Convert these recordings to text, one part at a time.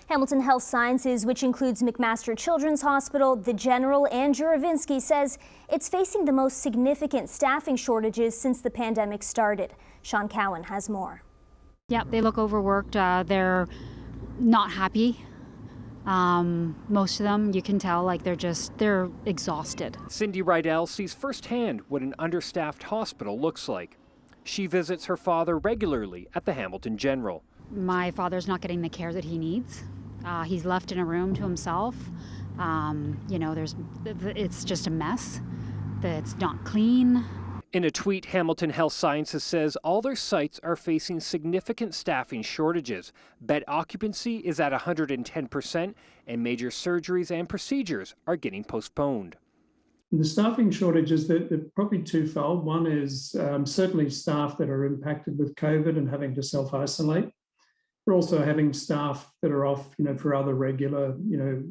Hamilton Health Sciences, which includes McMaster Children's Hospital, the General, and Juravinski, says it's facing the most significant staffing shortages since the pandemic started. Sean Cowan has more. Yeah, they look overworked. They're not happy. Most of them, you can tell, like they're exhausted. Cindy Rydell sees firsthand what an understaffed hospital looks like. She visits her father regularly at the Hamilton General. My father's not getting the care that he needs. He's left in a room to himself. It's just a mess. It's not clean. In a tweet, Hamilton Health Sciences says all their sites are facing significant staffing shortages. Bed occupancy is at 110%, and major surgeries and procedures are getting postponed. The staffing shortages, they're probably twofold. One is certainly staff that are impacted with COVID and having to self-isolate. We're also having staff that are off, for other regular,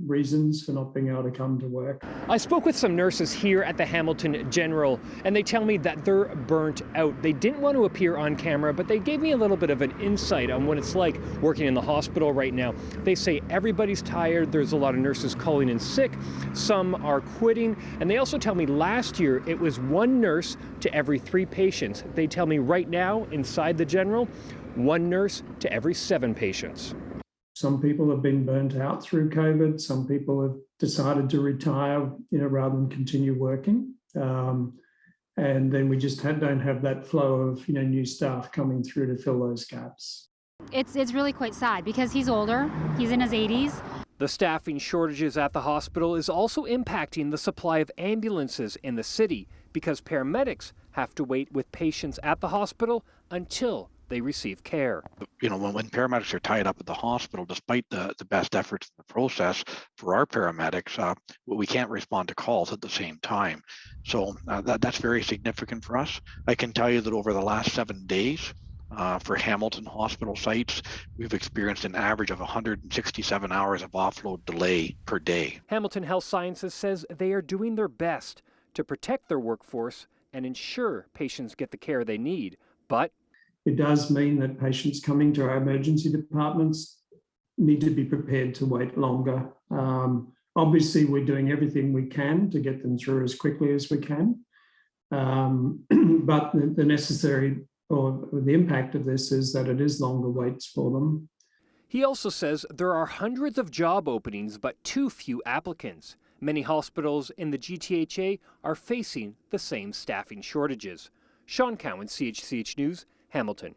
reasons for not being able to come to work. I spoke with some nurses here at the Hamilton General, and they tell me that they're burnt out. They didn't want to appear on camera, but they gave me a little bit of an insight on what it's like working in the hospital right now. They say everybody's tired. There's a lot of nurses calling in sick. Some are quitting. And they also tell me last year it was one nurse to every 3 patients. They tell me right now inside the General, 1 nurse to every 7 patients. Some people have been burnt out through COVID. Some people have decided to retire, rather than continue working. And then we just don't have that flow of, new staff coming through to fill those gaps. It's really quite sad because he's older. He's in his 80s. The staffing shortages at the hospital is also impacting the supply of ambulances in the city because paramedics have to wait with patients at the hospital until they receive care. When paramedics are tied up at the hospital, despite the best efforts in the process for our paramedics, we can't respond to calls at the same time. So that's very significant for us. I can tell you that over the last 7 days, for Hamilton hospital sites, we've experienced an average of 167 hours of offload delay per day. Hamilton Health Sciences says they are doing their best to protect their workforce and ensure patients get the care they need, but it does mean that patients coming to our emergency departments need to be prepared to wait longer. Obviously, we're doing everything we can to get them through as quickly as we can. But the necessary or the impact of this is that it is longer waits for them. He also says there are hundreds of job openings, but too few applicants. Many hospitals in the GTHA are facing the same staffing shortages. Sean Cowan, CHCH News, Hamilton.